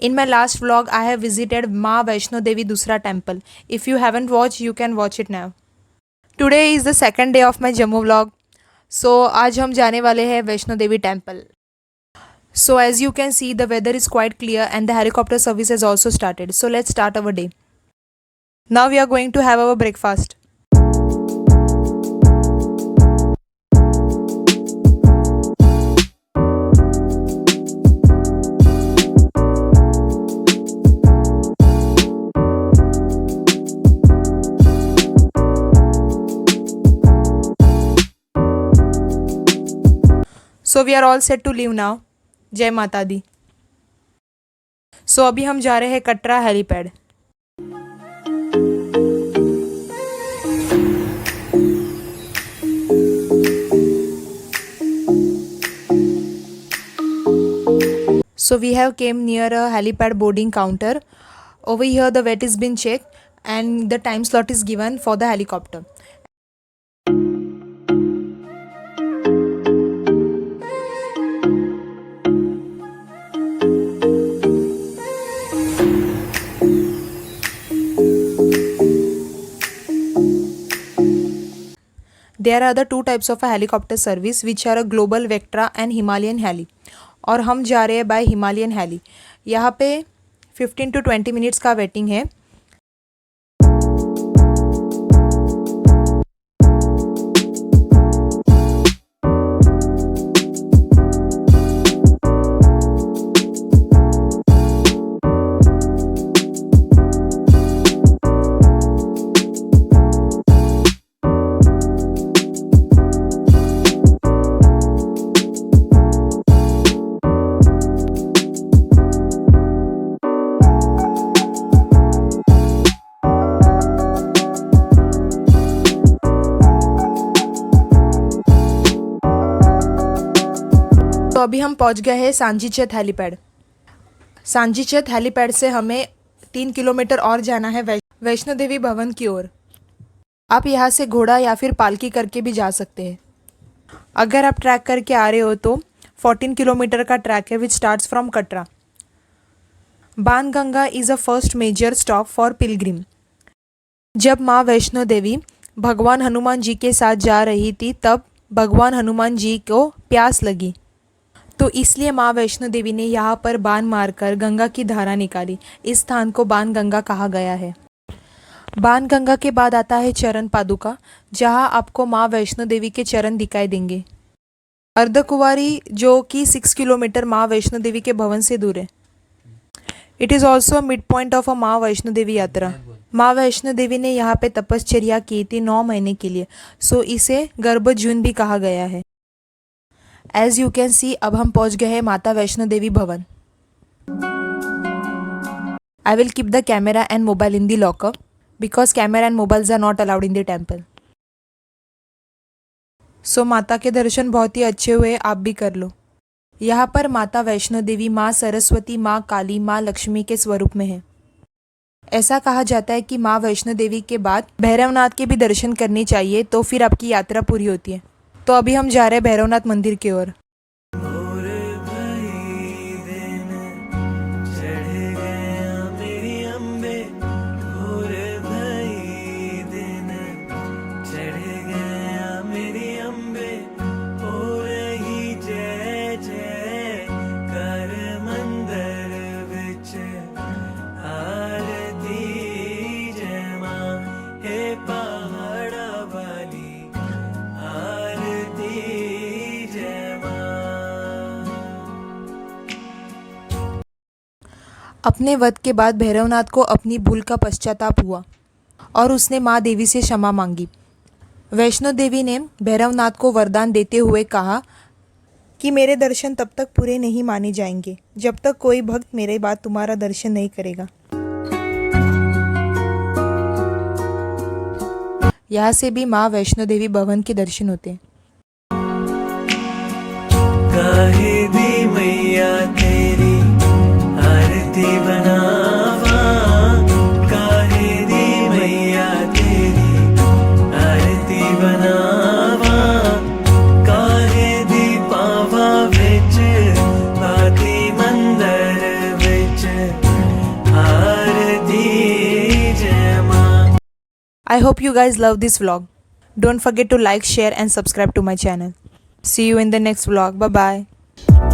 In my last vlog, I have visited Ma Vaishno Devi Dusra temple. If you haven't watched, you can watch it now. Today is the second day of my Jammu vlog. So आज हम जाने वाले हैं Vaishno Devi temple. So as you can see, the weather is quite clear and the helicopter service has also started. So let's start our day. Now we are going to have our breakfast. So we are all set to leave now. जय माता दी. So अभी हम जा रहे हैं Katra helipad. So we have came near a helipad boarding counter. Over here the weight is been checked and the time slot is given for the helicopter. There are the two types of a helicopter service which are a Global Vectra and Himalayan Heli. और हम जा रहे हैं bye Himalayan heli. यहाँ पे 15 to 20 minutes का waiting है. तो अभी हम पहुंच गए हैं सांजीचेत हेलीपैड. सांजीचेत हेलीपैड से हमें 3 किलोमीटर और जाना है वैष्णो देवी भवन की ओर. आप यहाँ से घोड़ा या फिर पालकी करके भी जा सकते हैं. अगर आप ट्रैक करके आ रहे हो तो 14 किलोमीटर का ट्रैक है which starts from Katra. Banganga is a first major stop for pilgrim. जब माँ वैष्णो देवी भगवान हनुमान जी के साथ जा रही थी तब भगवान हनुमान जी को प्यास लगी तो इसलिए माँ वैष्णो देवी ने यहाँ पर बाण मारकर गंगा की धारा निकाली. इस स्थान को बाणगंगा कहा गया है. बाणगंगा के बाद आता है चरण पादुका जहाँ आपको माँ वैष्णो देवी के चरण दिखाई देंगे. अर्धकुंवारी जो कि 6 किलोमीटर माँ वैष्णो देवी के भवन से दूर है. It is also mid point of a माँ वैष्णो देवी यात्रा. माँ वैष्णो देवी ने यहाँ पे तपश्चर्या की थी 9 महीने के लिए. सो इसे गर्भजून भी कहा गया है. एज यू कैन सी अब हम पहुंच गए हैं माता Vaishno Devi Bhavan. I will keep the camera and mobile in the locker because camera and mobiles are not allowed in the temple. So माता के दर्शन बहुत ही अच्छे हुए, आप भी कर लो. यहाँ पर माता वैष्णो देवी माँ सरस्वती, माँ काली, माँ लक्ष्मी के स्वरूप में है. ऐसा कहा जाता है कि माँ वैष्णो देवी के बाद भैरवनाथ के भी दर्शन करने चाहिए तो फिर आपकी यात्रा पूरी होती है. तो अभी हम जा रहे हैं भैरवनाथ मंदिर की ओर. अपने वध के बाद भैरवनाथ को अपनी भूल का पश्चाताप हुआ और उसने माँ देवी से क्षमा मांगी. वैष्णो देवी ने भैरवनाथ को वरदान देते हुए कहा कि मेरे दर्शन तब तक पूरे नहीं माने जाएंगे जब तक कोई भक्त मेरे बाद तुम्हारा दर्शन नहीं करेगा. यहाँ से भी माँ वैष्णो देवी भवन के दर्शन होते हैं. मैया तेरी आरती बनावा, काहे दी मैया तेरी आरती बनावा, काहे दी पावा विच भाती मंदर विच I hope you guys love this vlog. Don't forget to like, share and subscribe to my channel. See you in the next vlog. Bye bye.